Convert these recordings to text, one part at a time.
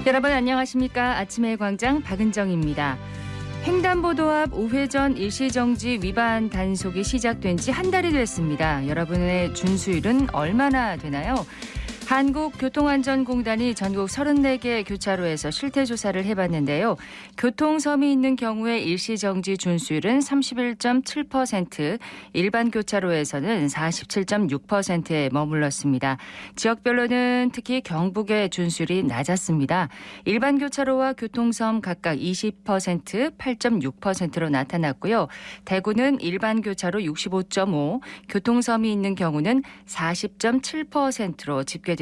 여러분 안녕하십니까? 아침의 광장 박은정입니다. 횡단보도 앞 우회전 일시정지 위반 단속이 시작된 지 한 달이 됐습니다. 여러분의 준수율은 얼마나 되나요? 한국교통안전공단이 전국 34개 교차로에서 실태조사를 해봤는데요. 교통섬이 있는 경우에 일시정지 준수율은 31.7%, 일반 교차로에서는 47.6%에 머물렀습니다. 지역별로는 특히 경북의 준수율이 낮았습니다. 일반 교차로와 교통섬 각각 20%, 8.6%로 나타났고요. 대구는 일반 교차로 65.5, 교통섬이 있는 경우는 40.7%로 집계됐습니다.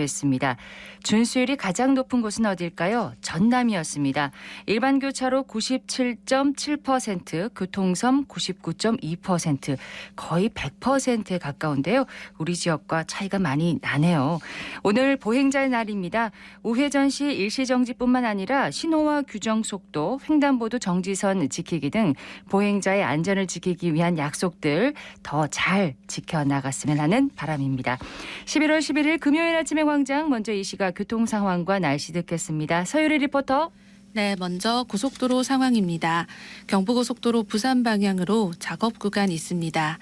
준수율이 가장 높은 곳은 어딜까요? 전남이었습니다. 일반 교차로 97.7%, 교통섬 99.2%, 거의 100%에 가까운데요. 우리 지역과 차이가 많이 나네요. 오늘 보행자의 날입니다. 우회전 시 일시정지뿐만 아니라 신호와 규정 속도, 횡단보도 정지선 지키기 등 보행자의 안전을 지키기 위한 약속들 더 잘 지켜나갔으면 하는 바람입니다. 11월 11일 금요일 아침의 광장, 먼저 이 시각 교통 상황과 날씨 듣겠습니다. 서유리 리포터. 네, 먼저 고속도로 상황입니다. 경부고속도로 부산 방향으로 작업 구간 있습니다.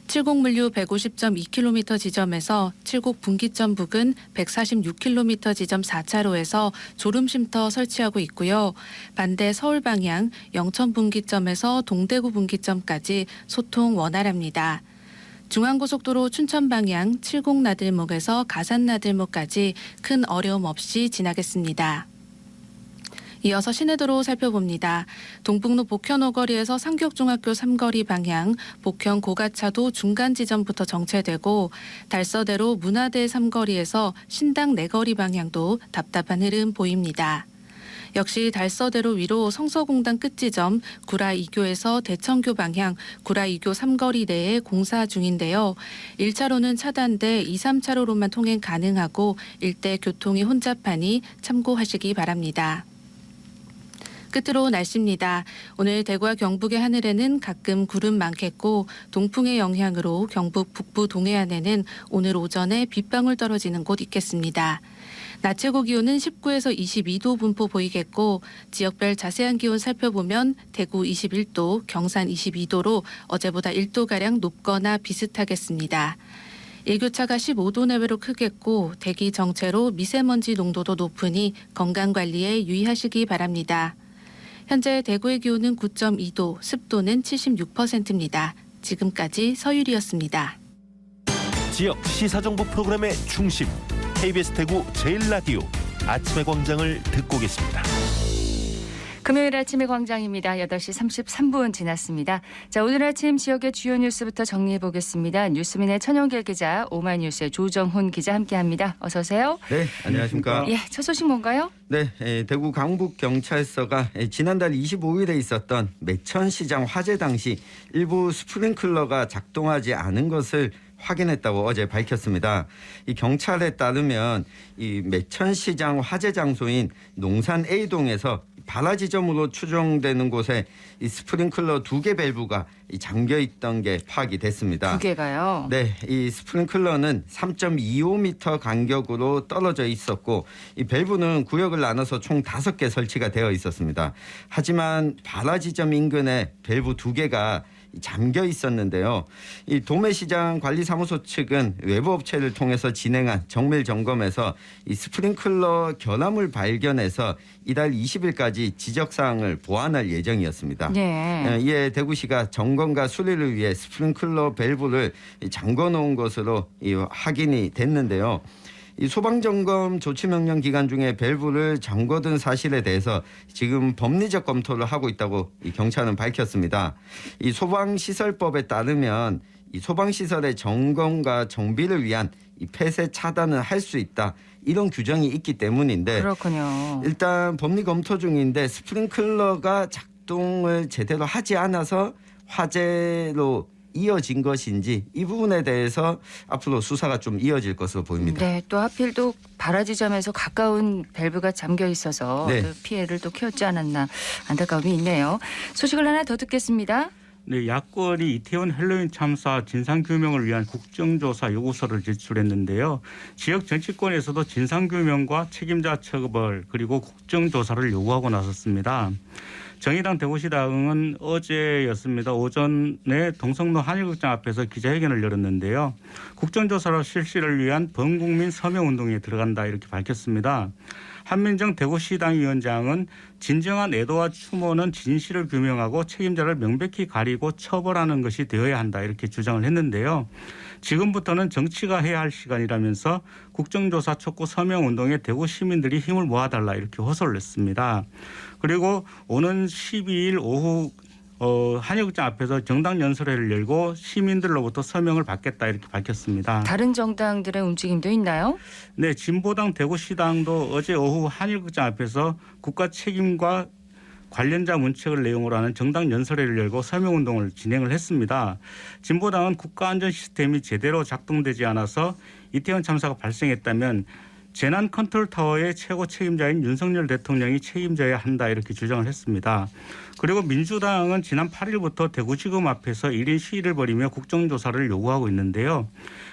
칠곡물류 150.2km 지점에서 칠곡 분기점 부근 146km 지점 4차로에서 졸음쉼터 설치하고 있고요. 반대 서울 방향 영천 분기점에서 동대구 분기점까지 소통 원활합니다. 중앙고속도로 춘천 방향 칠곡 나들목에서 가산 나들목까지 큰 어려움 없이 지나겠습니다. 이어서 시내도로 살펴봅니다. 동북로 복현 5거리에서 상격중학교 3거리 방향 복현 고가차도 중간 지점부터 정체되고, 달서대로 문화대 3거리에서 신당 4거리 방향도 답답한 흐름 보입니다. 역시 달서대로 위로 성서공단 끝지점 구라 2교에서 대청교 방향 구라 2교 3거리 내에 공사 중인데요. 1차로는 차단돼 2, 3차로로만 통행 가능하고 일대 교통이 혼잡하니 참고하시기 바랍니다. 끝으로 날씨입니다. 오늘 대구와 경북의 하늘에는 가끔 구름 많겠고, 동풍의 영향으로 경북 북부 동해안에는 오늘 오전에 빗방울 떨어지는 곳 있겠습니다. 낮 최고 기온은 19에서 22도 분포 보이겠고, 지역별 자세한 기온 살펴보면 대구 21도, 경산 22도로 어제보다 1도가량 높거나 비슷하겠습니다. 일교차가 15도 내외로 크겠고, 대기 정체로 미세먼지 농도도 높으니 건강관리에 유의하시기 바랍니다. 현재 대구의 기온은 9.2도, 습도는 76%입니다. 지금까지 서유리였습니다. 지역 시사정보 프로그램의 중심, KBS 대구 제1라디오 아침의 광장을 듣고 계십니다. 금요일 아침의 광장입니다. 8시 33분 지났습니다. 자, 오늘 아침 지역의 주요 뉴스부터 정리해 보겠습니다. 뉴스민의 천영길 기자, 오마이뉴스의 조정훈 기자 함께합니다. 어서 오세요. 네, 안녕하십니까. 예, 첫 소식 뭔가요? 네, 대구 강북경찰서가 지난달 25일에 있었던 매천시장 화재 당시 일부 스프링클러가 작동하지 않은 것을 확인했다고 어제 밝혔습니다. 이 경찰에 따르면 이 매천시장 화재 장소인 농산 A동에서 발화 지점으로 추정되는 곳에 이 스프링클러 2개 밸브가 잠겨 있던 게 파악이 됐습니다. 2개가요? 네, 이 스프링클러는 3.25m 간격으로 떨어져 있었고, 이 밸브는 구역을 나눠서 총 5개 설치가 되어 있었습니다. 하지만 발화 지점 인근에 밸브 2개가 잠겨 있었는데요. 이 도매시장 관리사무소 측은 외부 업체를 통해서 진행한 정밀 점검에서 이 스프링클러 결함을 발견해서 이달 20일까지 지적사항을 보완할 예정이었습니다. 네. 이에 대구시가 점검과 수리를 위해 스프링클러 밸브를 잠궈 놓은 것으로 확인이 됐는데요. 이 소방점검 조치명령 기간 중에 밸브를 잠궈둔 사실에 대해서 지금 법리적 검토를 하고 있다고 이 경찰은 밝혔습니다. 이 소방시설법에 따르면 이 소방시설의 점검과 정비를 위한 이 폐쇄 차단을 할 수 있다, 이런 규정이 있기 때문인데, 그렇군요. 일단 법리 검토 중인데 스프링클러가 작동을 제대로 하지 않아서 화재로 이어진 것인지, 이 부분에 대해서 앞으로 수사가 좀 이어질 것으로 보입니다. 네, 또 하필 또 발화 지점에서 가까운 밸브가 잠겨 있어서 네. 또 피해를 또 키웠지 않았나 안타까움이 있네요. 소식을 하나 더 듣겠습니다. 네, 야권이 이태원 헬로윈 참사 진상규명을 위한 국정조사 요구서를 제출했는데요. 지역 정치권에서도 진상규명과 책임자 처벌 그리고 국정조사를 요구하고 나섰습니다. 정의당 대구시당은 어제였습니다. 오전에 동성로 한일극장 앞에서 기자회견을 열었는데요. 국정조사로 실시를 위한 범국민 서명운동에 들어간다 이렇게 밝혔습니다. 한민정 대구시당 위원장은 진정한 애도와 추모는 진실을 규명하고 책임자를 명백히 가리고 처벌하는 것이 되어야 한다 이렇게 주장을 했는데요. 지금부터는 정치가 해야 할 시간이라면서 국정조사 촉구 서명운동에 대구 시민들이 힘을 모아달라 이렇게 호소를 했습니다. 그리고 오는 12일 오후 한일극장 앞에서 정당 연설회를 열고 시민들로부터 서명을 받겠다 이렇게 밝혔습니다. 다른 정당들의 움직임도 있나요? 네, 진보당 대구시당도 어제 오후 한일극장 앞에서 국가 책임과 관련자 문책을 내용으로 하는 정당 연설회를 열고 서명운동을 진행을 했습니다. 진보당은 국가안전 시스템이 제대로 작동되지 않아서 이태원 참사가 발생했다면 재난 컨트롤 타워의 최고 책임자인 윤석열 대통령이 책임져야 한다 이렇게 주장을 했습니다. 그리고 민주당은 지난 8일부터 대구지검 앞에서 1인 시위를 벌이며 국정조사를 요구하고 있는데요.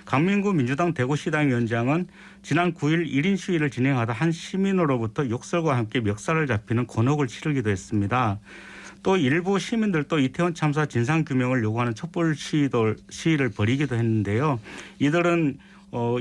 강민구 민주당 대구시당 위원장은 지난 9일 1인 시위를 진행하다 한 시민으로부터 욕설과 함께 멱살을 잡히는 곤혹을 치르기도 했습니다. 또 일부 시민들도 이태원 참사 진상규명을 요구하는 촛불 시위를 벌이기도 했는데요. 이들은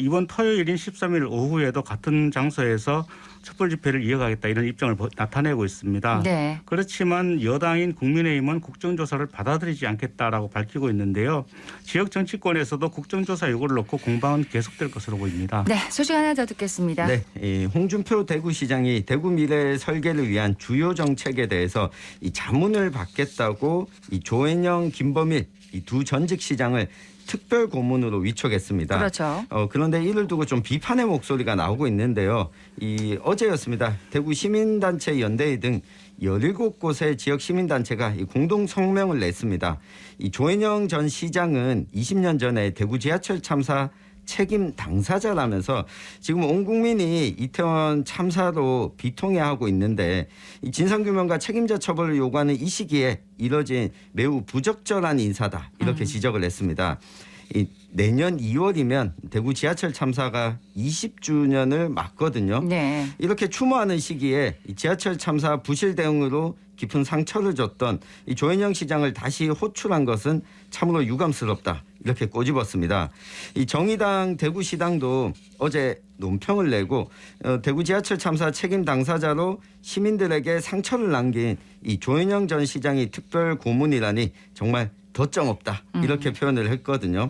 이번 토요일인 13일 오후에도 같은 장소에서 촛불 집회를 이어가겠다 이런 입장을 나타내고 있습니다. 네. 그렇지만 여당인 국민의힘은 국정조사를 받아들이지 않겠다라고 밝히고 있는데요. 지역 정치권에서도 국정조사 요구를 놓고 공방은 계속될 것으로 보입니다. 네, 소식 하나 더 듣겠습니다. 네, 홍준표 대구시장이 대구 미래 설계를 위한 주요 정책에 대해서 이 자문을 받겠다고 이 조앤영, 김범일 이 두 전직 시장을 특별 고문으로 위촉했습니다. 그렇죠. 그런데 이를 두고 좀 비판의 목소리가 나오고 있는데요. 어제였습니다. 대구 시민단체 연대회 등 17곳의 지역 시민단체가 공동 성명을 냈습니다. 이 조앤영 전 시장은 20년 전에 대구 지하철 참사 책임 당사자라면서 지금 온 국민이 이태원 참사로 비통해하고 있는데 이 진상규명과 책임자 처벌을 요구하는 이 시기에 이뤄진 매우 부적절한 인사다 이렇게 지적을 했습니다. 내년 2월이면 대구 지하철 참사가 20주년을 맞거든요. 네. 이렇게 추모하는 시기에 지하철 참사 부실 대응으로 깊은 상처를 줬던 이 조앤영 시장을 다시 호출한 것은 참으로 유감스럽다. 이렇게 꼬집었습니다. 이 정의당 대구시당도 어제 논평을 내고 대구 지하철 참사 책임 당사자로 시민들에게 상처를 남긴 이 조앤영 전 시장이 특별 고문이라니 정말 덧정없다. 이렇게 표현을 했거든요.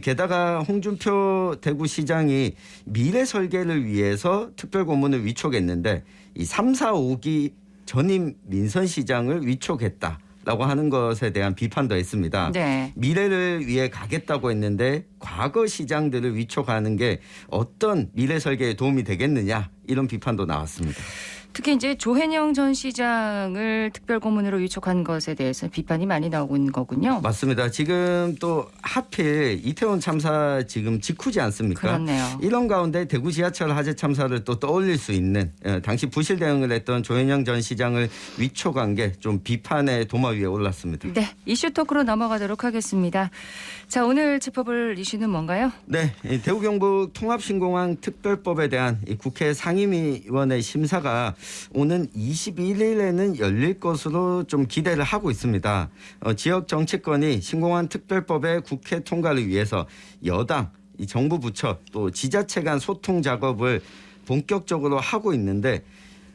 게다가 홍준표 대구시장이 미래 설계를 위해서 특별 고문을 위촉했는데 이 3, 4, 5기 전임 민선시장을 위촉했다라고 하는 것에 대한 비판도 했습니다. 네. 미래를 위해 가겠다고 했는데 과거 시장들을 위촉하는 게 어떤 미래 설계에 도움이 되겠느냐 이런 비판도 나왔습니다. 특히 이제 조앤영 전 시장을 특별 고문으로 위촉한 것에 대해서 비판이 많이 나오고 있는 거군요. 맞습니다. 지금 또 하필 이태원 참사 지금 직후지 않습니까? 그렇네요. 이런 가운데 대구 지하철 화재 참사를 또 떠올릴 수 있는 당시 부실 대응을 했던 조앤영 전 시장을 위촉한 게 좀 비판의 도마 위에 올랐습니다. 네, 이슈 토크로 넘어가도록 하겠습니다. 자, 오늘 짚어볼 이슈는 뭔가요? 네, 대구 경북 통합신공항 특별법에 대한 국회 상임위원회 심사가 오는 21일에는 열릴 것으로 좀 기대를 하고 있습니다. 지역 정치권이 신공항 특별법의 국회 통과를 위해서 여당, 이 정부 부처 또 지자체 간 소통 작업을 본격적으로 하고 있는데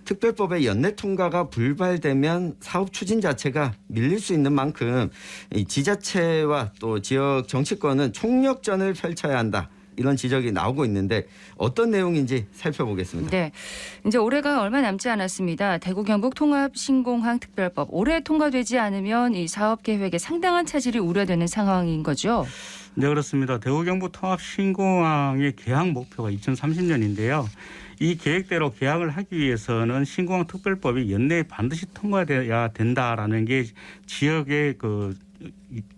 특별법의 연내 통과가 불발되면 사업 추진 자체가 밀릴 수 있는 만큼 이 지자체와 또 지역 정치권은 총력전을 펼쳐야 한다. 이런 지적이 나오고 있는데 어떤 내용인지 살펴보겠습니다. 네, 이제 올해가 얼마 남지 않았습니다. 대구 경북 통합 신공항 특별법 올해 통과되지 않으면 이 사업 계획에 상당한 차질이 우려되는 상황인 거죠. 네, 그렇습니다. 대구 경북 통합 신공항의 개항 목표가 2030년인데요. 이 계획대로 개항을 하기 위해서는 신공항 특별법이 연내에 반드시 통과돼야 된다라는 게 지역의 그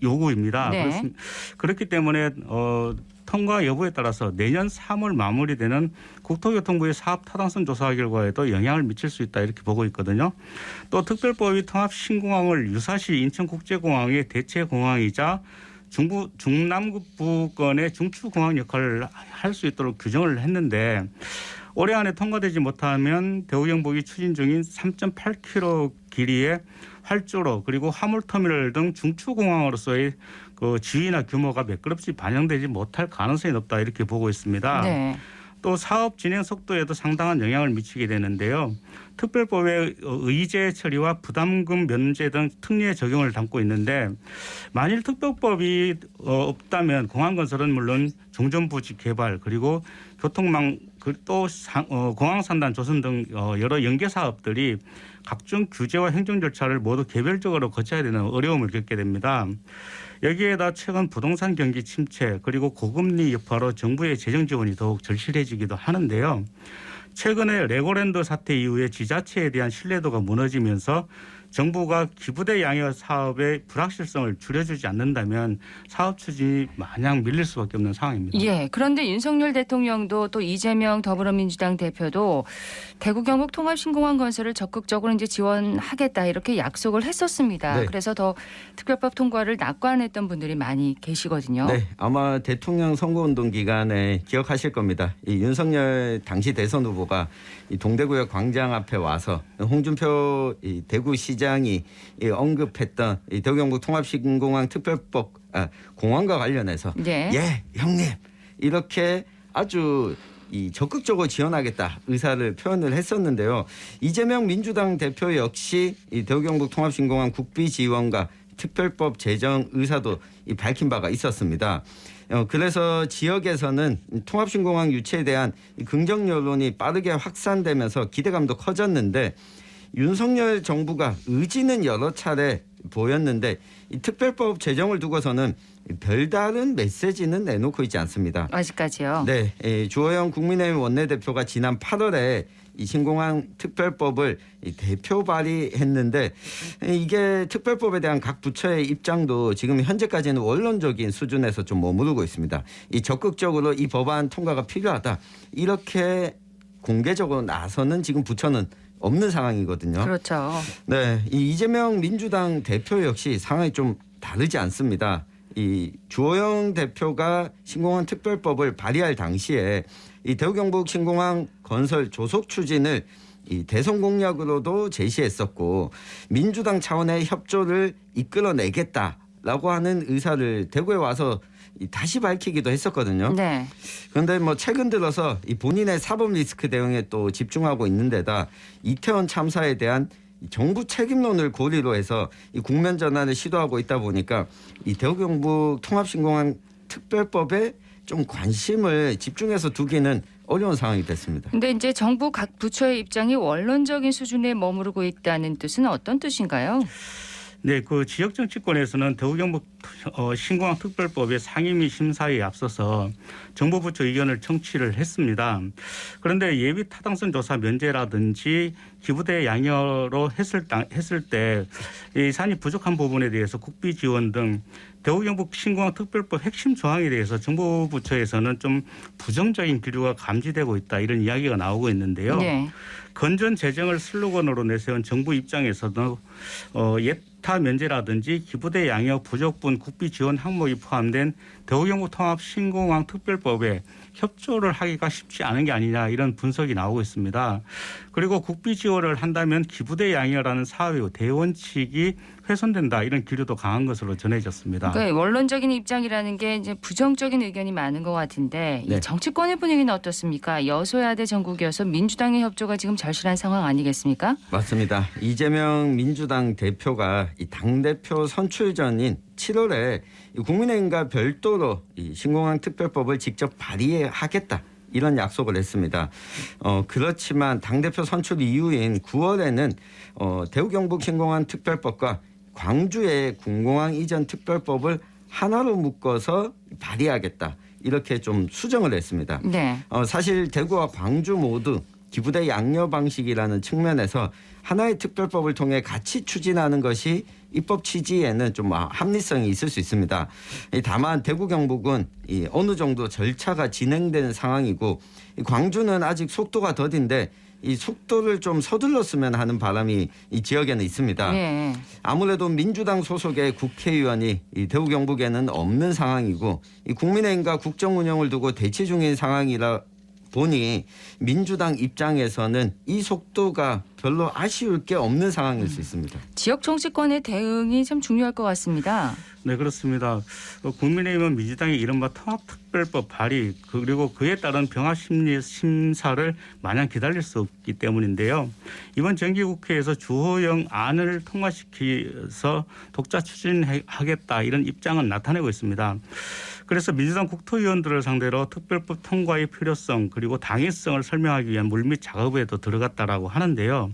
요구입니다. 네. 그렇기 때문에 통과 여부에 따라서 내년 3월 마무리되는 국토교통부의 사업 타당성 조사 결과에도 영향을 미칠 수 있다 이렇게 보고 있거든요. 또 특별법이 통합신공항을 유사시 인천국제공항의 대체공항이자 중남부권의 중추공항 역할을 할 수 있도록 규정을 했는데 올해 안에 통과되지 못하면 대우경북이 추진 중인 3.8km 길이의 활주로 그리고 화물터미널 등 중추공항으로서의 그 지위나 규모가 매끄럽지 반영되지 못할 가능성이 높다 이렇게 보고 있습니다. 네. 또 사업 진행 속도에도 상당한 영향을 미치게 되는데요. 특별법의 의제 처리와 부담금 면제 등 특례 적용을 담고 있는데 만일 특별법이 없다면 공항 건설은 물론 종전부지 개발 그리고 교통망 또 공항 산단 조성 등 여러 연계 사업들이 각종 규제와 행정 절차를 모두 개별적으로 거쳐야 되는 어려움을 겪게 됩니다. 여기에다 최근 부동산 경기 침체 그리고 고금리 여파로 정부의 재정 지원이 더욱 절실해지기도 하는데요. 최근에 레고랜드 사태 이후에 지자체에 대한 신뢰도가 무너지면서 정부가 기부대 양육 사업의 불확실성을 줄여주지 않는다면 사업 추진이 마냥 밀릴 수밖에 없는 상황입니다. 예. 그런데 윤석열 대통령도 또 이재명 더불어민주당 대표도 대구 경북 통합신공항 건설을 적극적으로 이제 지원하겠다 이렇게 약속을 했었습니다. 네. 그래서 더 특별법 통과를 낙관했던 분들이 많이 계시거든요. 네, 아마 대통령 선거운동 기간에 기억하실 겁니다. 이 윤석열 당시 대선 후보가 이 동대구역 광장 앞에 와서 홍준표 이 대구시장이 언급했던 이 대구 경북 통합신공항 특별법 공항과 관련해서 네. 예, 형님 이렇게 아주 이 적극적으로 지원하겠다 의사를 표현을 했었는데요. 이재명 민주당 대표 역시 이 대구 경북 통합신공항 국비 지원과 특별법 제정 의사도 밝힌 바가 있었습니다. 그래서 지역에서는 통합신공항 유치에 대한 긍정 여론이 빠르게 확산되면서 기대감도 커졌는데 윤석열 정부가 의지는 여러 차례 보였는데 이 특별법 제정을 두고서는 별다른 메시지는 내놓고 있지 않습니다. 아직까지요. 네, 주호영 국민의힘 원내대표가 지난 8월에 이 신공항 특별법을 대표 발의했는데 이게 특별법에 대한 각 부처의 입장도 지금 현재까지는 원론적인 수준에서 좀 머무르고 있습니다. 이 적극적으로 이 법안 통과가 필요하다 이렇게 공개적으로 나서는 지금 부처는 없는 상황이거든요. 그렇죠. 네, 이 이재명 민주당 대표 역시 상황이 좀 다르지 않습니다. 이 주호영 대표가 신공항 특별법을 발의할 당시에 이 대구 경북 신공항 건설 조속 추진을 이 대선 공약으로도 제시했었고 민주당 차원의 협조를 이끌어내겠다라고 하는 의사를 대구에 와서 다시 밝히기도 했었거든요. 네. 그런데 뭐 최근 들어서 이 본인의 사법 리스크 대응에 또 집중하고 있는 데다 이태원 참사에 대한 정부 책임론을 고리로 해서 이 국면 전환을 시도하고 있다 보니까 이 대구 경북 통합신공항 특별법에 좀 관심을 집중해서 두기는 어려운 상황이 됐습니다. 근데 이제 정부 각 부처의 입장이 원론적인 수준에 머무르고 있다는 뜻은 어떤 뜻인가요? 네, 그 지역 정치권에서는 대구 경북 신공항 특별법의 상임위 심사에 앞서서 정부 부처 의견을 청취를 했습니다. 그런데 예비 타당성 조사 면제라든지 기부대 양여로 했을 때 예산이 부족한 부분에 대해서 국비 지원 등 대구 경북 신공항 특별법 핵심 조항에 대해서 정부 부처에서는 좀 부정적인 기류가 감지되고 있다 이런 이야기가 나오고 있는데요. 네. 건전 재정을 슬로건으로 내세운 정부 입장에서도 예타 면제라든지 기부대 양역 부족분 국비 지원 항목이 포함된 대구 경북 통합 신공항 특별법에 협조를 하기가 쉽지 않은 게 아니냐 이런 분석이 나오고 있습니다. 그리고 국비 지원을 한다면 기부대 양여라는 사회의 대원칙이 훼손된다 이런 기류도 강한 것으로 전해졌습니다. 그러니까 원론적인 입장이라는 게 이제 부정적인 의견이 많은 것 같은데 네. 이 정치권의 분위기는 어떻습니까? 여소야대 전국이어서 민주당의 협조가 지금 절실한 상황 아니겠습니까? 맞습니다. 이재명 민주당 대표가 이 당대표 선출 전인 7월에 국민의힘과 별도로 이 신공항 특별법을 직접 발의하겠다. 이런 약속을 했습니다. 그렇지만 당대표 선출 이후인 9월에는 대구 경북 신공항 특별법과 광주의 군공항 이전 특별법을 하나로 묶어서 발의하겠다. 이렇게 좀 수정을 했습니다. 네. 사실 대구와 광주 모두 기부대 양여 방식이라는 측면에서 하나의 특별법을 통해 같이 추진하는 것이 입법 취지에는 좀 합리성이 있을 수 있습니다. 다만 대구 경북은 어느 정도 절차가 진행된 상황이고 광주는 아직 속도가 더딘데 이 속도를 좀 서둘렀으면 하는 바람이 이 지역에는 있습니다. 네. 아무래도 민주당 소속의 국회의원이 이 대구 경북에는 없는 상황이고 이 국민의힘과 국정 운영을 두고 대치 중인 상황이라 보니 민주당 입장에서는 이 속도가 별로 아쉬울 게 없는 상황일 수 있습니다. 지역 정치권의 대응이 참 중요할 것 같습니다. 네, 그렇습니다. 국민의힘은 민주당의 이른바 통합특별법 발의 그리고 그에 따른 병합심리 심사를 마냥 기다릴 수 없기 때문인데요. 이번 정기국회에서 주호영 안을 통과시켜서 독자 추진하겠다 이런 입장은 나타내고 있습니다. 그래서 민주당 국토의원들을 상대로 특별법 통과의 필요성 그리고 당위성을 설명하기 위한 물밑 작업에도 들어갔다라고 하는데요.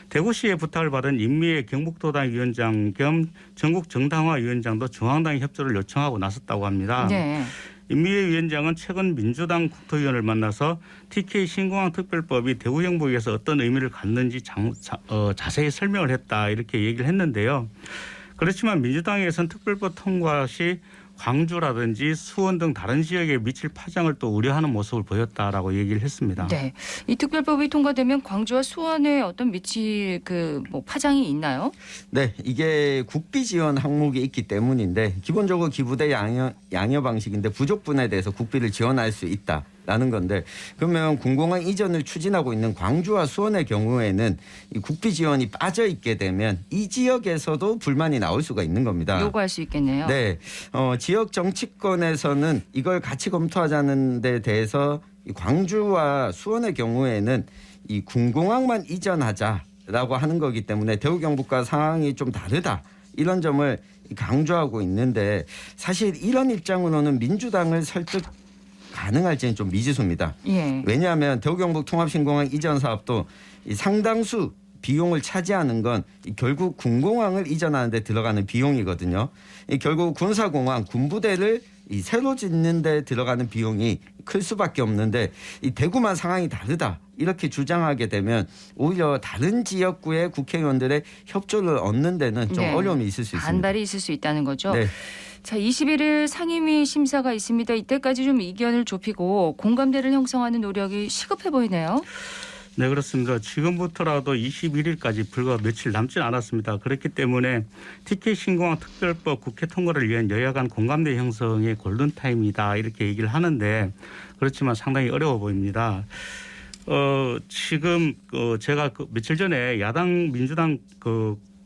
대구시의 부탁을 받은 임미애 경북도당 위원장 겸 전국 정당화 위원장도 중앙당의 협조를 요청하고 나섰다고 합니다. 네. 임미애 위원장은 최근 민주당 국토의원을 만나서 TK 신공항 특별법이 대구 경북에서 어떤 의미를 갖는지 자세히 설명을 했다 이렇게 얘기를 했는데요. 그렇지만 민주당에서는 특별법 통과 시 광주라든지 수원 등 다른 지역에 미칠 파장을 또 우려하는 모습을 보였다라고 얘기를 했습니다. 네. 이 특별법이 통과되면 광주와 수원에 어떤 미칠 파장이 있나요? 네, 이게 국비 지원 항목이 있기 때문인데 기본적으로 기부대 양여 방식인데 부족분에 대해서 국비를 지원할 수 있다라는 건데 그러면 군공항 이전을 추진하고 있는 광주와 수원의 경우에는 이 국비 지원이 빠져 있게 되면 이 지역에서도 불만이 나올 수가 있는 겁니다. 요구할 수 있겠네요. 네, 지역 정치권에서는 이걸 같이 검토하자는 데 대해서 이 광주와 수원의 경우에는 이 군공항만 이전하자라고 하는 거기 때문에 대구 경북과 상황이 좀 다르다. 이런 점을 강조하고 있는데 사실 이런 입장으로는 민주당을 설득 가능할지는 좀 미지수입니다. 예. 왜냐하면 대구 경북 통합신공항 이전 사업도 이 상당수 비용을 차지하는 건 결국 군공항을 이전하는 데 들어가는 비용이거든요. 결국 군사공항, 군부대를 새로 짓는 데 들어가는 비용이 클 수밖에 없는데 이 대구만 상황이 다르다. 이렇게 주장하게 되면 오히려 다른 지역구의 국회의원들의 협조를 얻는 데는 좀 네. 어려움이 있을 수 있습니다. 반발이 있을 수 있다는 거죠. 네. 자, 21일 상임위 심사가 있습니다. 이때까지 좀 이견을 좁히고 공감대를 형성하는 노력이 시급해 보이네요. 네, 그렇습니다. 지금부터라도 21일까지 불과 며칠 남지 않았습니다. 그렇기 때문에 TK 신공항 특별법 국회 통과를 위한 여야 간 공감대 형성의 골든타임이다 이렇게 얘기를 하는데 그렇지만 상당히 어려워 보입니다. 지금 제가 며칠 전에 야당 민주당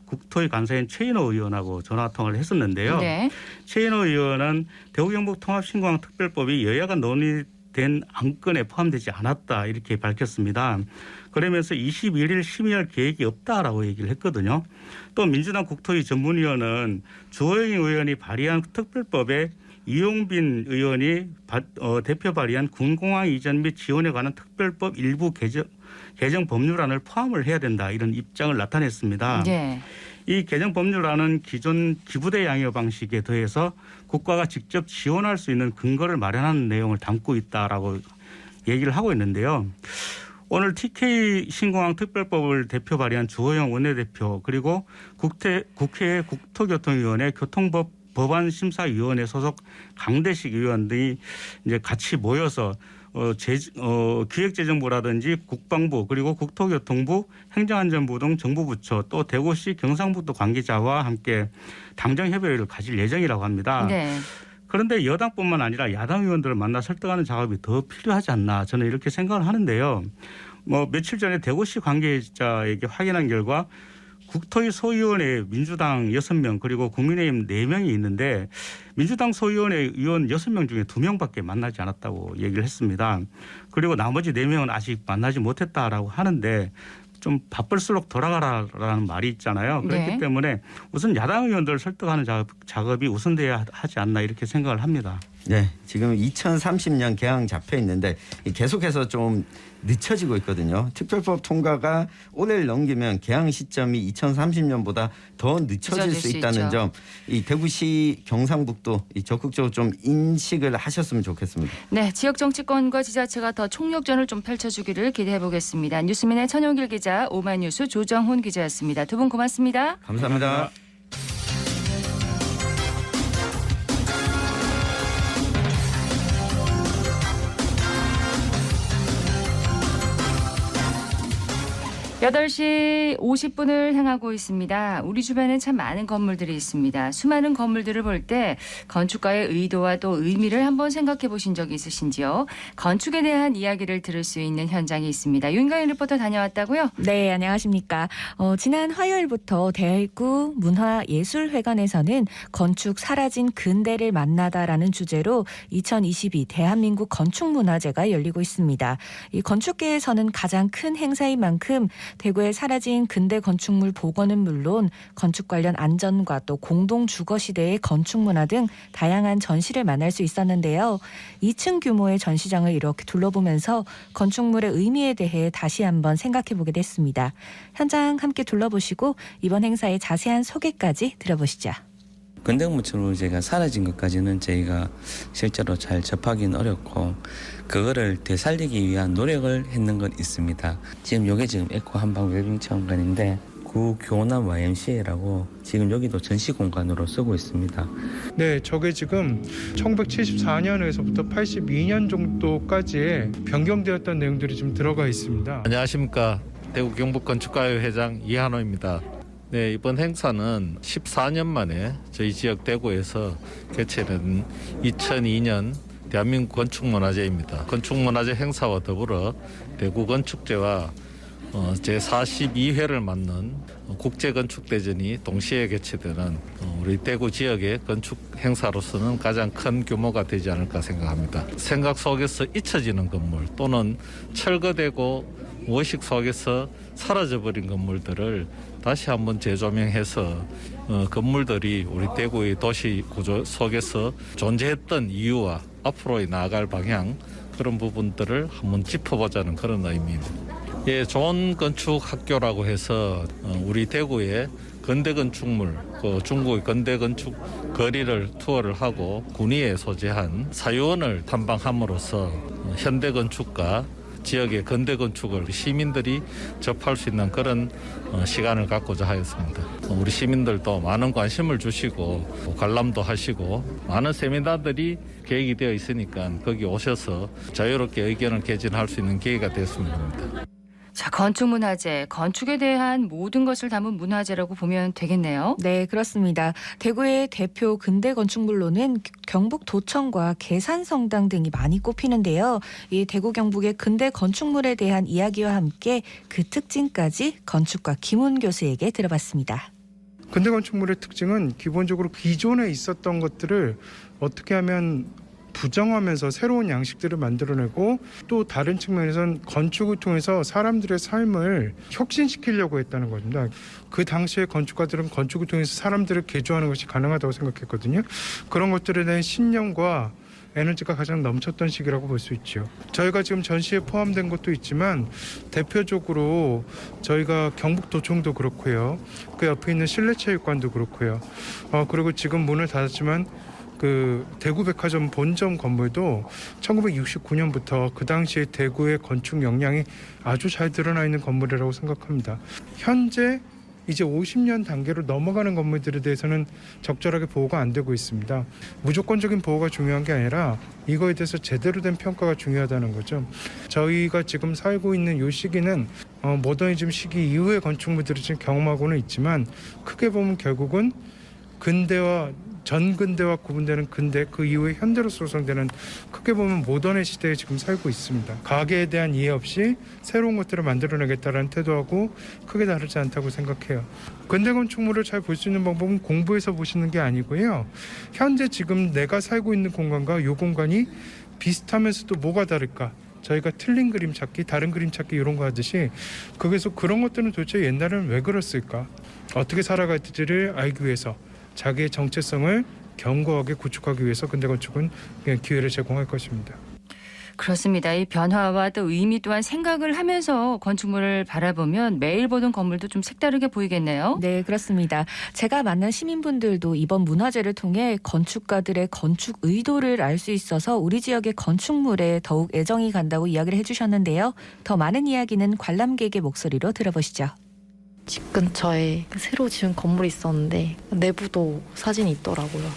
국토위 간사인 최인호 의원하고 전화통화를 했었는데요. 네. 최인호 의원은 대구 경북 통합신공항 특별법이 여야가 논의된 안건에 포함되지 않았다 이렇게 밝혔습니다. 그러면서 21일 심의할 계획이 없다라고 얘기를 했거든요. 또 민주당 국토위 전문위원은 주호영 의원이 발의한 특별법에 이용빈 의원이 대표 발의한 군공항 이전 및 지원에 관한 특별법 일부 개정 법률안을 포함을 해야 된다 이런 입장을 나타냈습니다. 네. 이 개정 법률안은 기존 기부대 양여 방식에 더해서 국가가 직접 지원할 수 있는 근거를 마련하는 내용을 담고 있다라고 얘기를 하고 있는데요. 오늘 TK 신공항 특별법을 대표 발의한 주호영 원내대표 그리고 국회 국토교통위원회 교통법 법안심사위원회 소속 강대식 의원 등이 이제 같이 모여서 기획재정부라든지 국방부 그리고 국토교통부 행정안전부 등 정부 부처 또 대구시 경상북도 관계자와 함께 당정협의회를 가질 예정이라고 합니다. 네. 그런데 여당뿐만 아니라 야당 의원들을 만나 설득하는 작업이 더 필요하지 않나 저는 이렇게 생각을 하는데요. 며칠 전에 대구시 관계자에게 확인한 결과 국토위 소위원회 민주당 6명 그리고 국민의힘 4명이 있는데 민주당 소위원회 의원 6명 중에 2명밖에 만나지 않았다고 얘기를 했습니다. 그리고 나머지 4명은 아직 만나지 못했다라고 하는데 좀 바쁠수록 돌아가라라는 말이 있잖아요. 그렇기 네. 때문에 우선 야당 의원들을 설득하는 작업이 우선돼야 하지 않나 이렇게 생각을 합니다. 네, 지금 2030년 개항 잡혀 있는데 계속해서 좀 늦춰지고 있거든요. 특별법 통과가 올해를 넘기면 개항 시점이 2030년보다 더 늦춰질 수 있다는 점, 이 대구시 경상북도 적극적으로 좀 인식을 하셨으면 좋겠습니다. 네, 지역 정치권과 지자체가 더 총력전을 좀 펼쳐주기를 기대해 보겠습니다. 뉴스민의 천용길 기자, 오마이뉴스 조정훈 기자였습니다. 두 분 고맙습니다. 감사합니다. 감사합니다. 8시 50분을 향하고 있습니다. 우리 주변에 참 많은 건물들이 있습니다. 수많은 건물들을 볼 때 건축가의 의도와 또 의미를 한번 생각해 보신 적이 있으신지요? 건축에 대한 이야기를 들을 수 있는 현장이 있습니다. 윤가인 리포터 다녀왔다고요? 네, 안녕하십니까. 지난 화요일부터 대구 문화예술회관에서는 건축 사라진 근대를 만나다라는 주제로 2022 대한민국 건축문화제가 열리고 있습니다. 이 건축계에서는 가장 큰 행사인 만큼 대구의 사라진 근대 건축물 복원은 물론 건축 관련 안전과 또 공동 주거 시대의 건축 문화 등 다양한 전시를 만날 수 있었는데요. 2층 규모의 전시장을 이렇게 둘러보면서 건축물의 의미에 대해 다시 한번 생각해 보게 됐습니다. 현장 함께 둘러보시고 이번 행사의 자세한 소개까지 들어보시죠. 근대건축물제가 사라진 것까지는 저희가 실제로 잘 접하기는 어렵고 그거를 되살리기 위한 노력을 했는 건 있습니다. 지금 요게 지금 에코 한방 웰빙체험관인데 구교남 YMCA라고 지금 여기도 전시 공간으로 쓰고 있습니다. 네, 저게 지금 1974년에서부터 82년 정도까지의 변경되었던 내용들이 좀 들어가 있습니다. 안녕하십니까. 대구 경북건축가회 회장 이한호입니다. 네, 이번 행사는 14년 만에 저희 지역 대구에서 개최된 2002년 대한민국 건축문화제입니다. 건축문화제 행사와 더불어 대구 건축제와 제42회를 맞는 국제건축대전이 동시에 개최되는 우리 대구 지역의 건축 행사로서는 가장 큰 규모가 되지 않을까 생각합니다. 생각 속에서 잊혀지는 건물 또는 철거되고 무의식 속에서 사라져버린 건물들을 다시 한번 재조명해서 건물들이 우리 대구의 도시 구조 속에서 존재했던 이유와 앞으로의 나아갈 방향 그런 부분들을 한번 짚어보자는 그런 의미입니다. 예, 좋은 건축 학교라고 해서 우리 대구의 근대 건축물, 중국의 근대 건축 거리를 투어를 하고 군위에 소재한 사유원을 탐방함으로써 현대 건축과 지역의 근대 건축을 시민들이 접할 수 있는 그런 시간을 갖고자 하였습니다. 우리 시민들도 많은 관심을 주시고 관람도 하시고 많은 세미나들이 계획이 되어 있으니까 거기 오셔서 자유롭게 의견을 개진할 수 있는 기회가 됐으면 합니다. 자, 건축문화제, 건축에 대한 모든 것을 담은 문화제라고 보면 되겠네요. 네, 그렇습니다. 대구의 대표 근대 건축물로는 경북도청과 계산성당 등이 많이 꼽히는데요. 이 대구 경북의 근대 건축물에 대한 이야기와 함께 그 특징까지 건축가 김훈 교수에게 들어봤습니다. 근대 건축물의 특징은 기본적으로 기존에 있었던 것들을 어떻게 하면 부정하면서 새로운 양식들을 만들어내고 또 다른 측면에서는 건축을 통해서 사람들의 삶을 혁신시키려고 했다는 겁니다. 그 당시에 건축가들은 건축을 통해서 사람들을 개조하는 것이 가능하다고 생각했거든요. 그런 것들에 대한 신념과 에너지가 가장 넘쳤던 시기라고 볼 수 있죠. 저희가 지금 전시에 포함된 것도 있지만 대표적으로 저희가 경북도청도 그렇고요. 그 옆에 있는 실내체육관도 그렇고요. 그리고 지금 문을 닫았지만 그 대구백화점 본점 건물도 1969년부터 그 당시에 대구의 건축 역량이 아주 잘 드러나 있는 건물이라고 생각합니다. 현재 이제 50년 단계로 넘어가는 건물들에 대해서는 적절하게 보호가 안 되고 있습니다. 무조건적인 보호가 중요한 게 아니라 이거에 대해서 제대로 된 평가가 중요하다는 거죠. 저희가 지금 살고 있는 이 시기는 모더니즘 시기 이후의 건축물들을 지금 경험하고는 있지만 크게 보면 결국은 근대와 전근대와 구분되는 근대 그 이후에 현대로 소송되는 크게 보면 모던의 시대에 지금 살고 있습니다. 가계에 대한 이해 없이 새로운 것들을 만들어내겠다는 태도하고 크게 다르지 않다고 생각해요. 근대 건축물을 잘 볼 수 있는 방법은 공부해서 보시는 게 아니고요. 현재 지금 내가 살고 있는 공간과 이 공간이 비슷하면서도 뭐가 다를까? 저희가 틀린 그림 찾기, 다른 그림 찾기 이런 거 하듯이 거기서 그런 것들은 도대체 옛날에는 왜 그랬을까? 어떻게 살아갈지를 알기 위해서 자기의 정체성을 견고하게 구축하기 위해서 근대 건축은 기회를 제공할 것입니다. 그렇습니다. 이 변화와 또 의미 또한 생각을 하면서 건축물을 바라보면 매일 보던 건물도 좀 색다르게 보이겠네요. 네, 그렇습니다. 제가 만난 시민분들도 이번 문화제를 통해 건축가들의 건축 의도를 알 수 있어서 우리 지역의 건축물에 더욱 애정이 간다고 이야기를 해주셨는데요. 더 많은 이야기는 관람객의 목소리로 들어보시죠. 집 근처에 새로 지은 건물이 있었는데 내부도 사진이 있더라고요.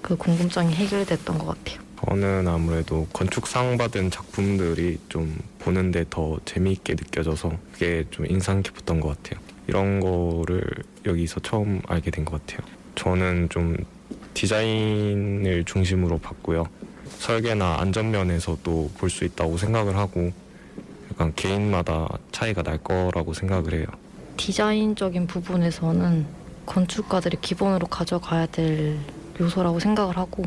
그 궁금증이 해결됐던 것 같아요. 저는 아무래도 건축상 받은 작품들이 좀 보는데 더 재미있게 느껴져서 그게 좀 인상 깊었던 것 같아요. 이런 거를 여기서 처음 알게 된 것 같아요. 저는 좀 디자인을 중심으로 봤고요. 설계나 안전면에서도 볼 수 있다고 생각을 하고 약간 개인마다 차이가 날 거라고 생각을 해요. 디자인적인 부분에서는 건축가들이 기본으로 가져가야 될 요소라고 생각을 하고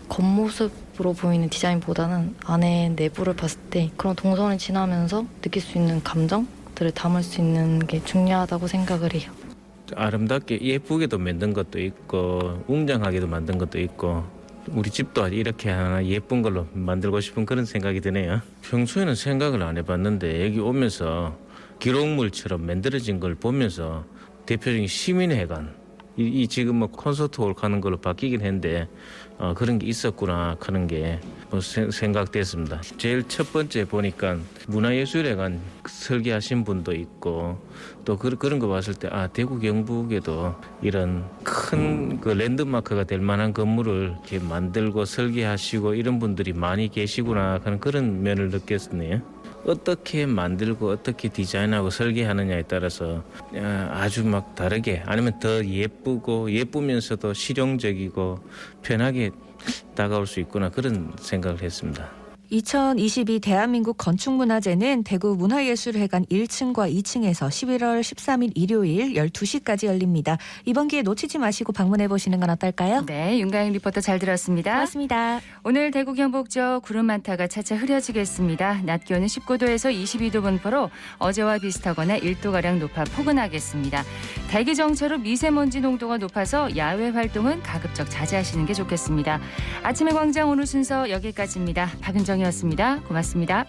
겉모습으로 보이는 디자인보다는 안에 내부를 봤을 때 그런 동선을 지나면서 느낄 수 있는 감정들을 담을 수 있는 게 중요하다고 생각을 해요. 아름답게 예쁘게도 만든 것도 있고 웅장하게도 만든 것도 있고 우리 집도 이렇게 하나 예쁜 걸로 만들고 싶은 그런 생각이 드네요. 평소에는 생각을 안 해봤는데 여기 오면서 기록물처럼 만들어진 걸 보면서 대표적인 시민회관 이 지금 뭐 콘서트홀 가는 걸로 바뀌긴 했는데 그런 게 있었구나 하는 게 생각됐습니다. 제일 첫 번째 보니까 문화예술회관 설계하신 분도 있고 또 그런 거 봤을 때 대구 경북에도 이런 큰 그 랜드마크가 될 만한 건물을 이렇게 만들고 설계하시고 이런 분들이 많이 계시구나 하는 그런 면을 느꼈네요. 어떻게 만들고 어떻게 디자인하고 설계하느냐에 따라서 아주 막 다르게 아니면 더 예쁘고 예쁘면서도 실용적이고 편하게 다가올 수 있구나 그런 생각을 했습니다. 2022 대한민국 건축문화제는 대구 문화예술회관 1층과 2층에서 11월 13일 일요일 12시까지 열립니다. 이번 기회 놓치지 마시고 방문해 보시는 건 어떨까요? 네, 윤가영 리포터 잘 들었습니다. 고맙습니다. 오늘 대구 경북 저 구름 많다가 차차 흐려지겠습니다. 낮 기온은 19도에서 22도 분포로 어제와 비슷하거나 1도가량 높아 포근하겠습니다. 대기 정체로 미세먼지 농도가 높아서 야외 활동은 가급적 자제하시는 게 좋겠습니다. 아침의 광장 오늘 순서 여기까지입니다. 박은정이었습니다. 고맙습니다.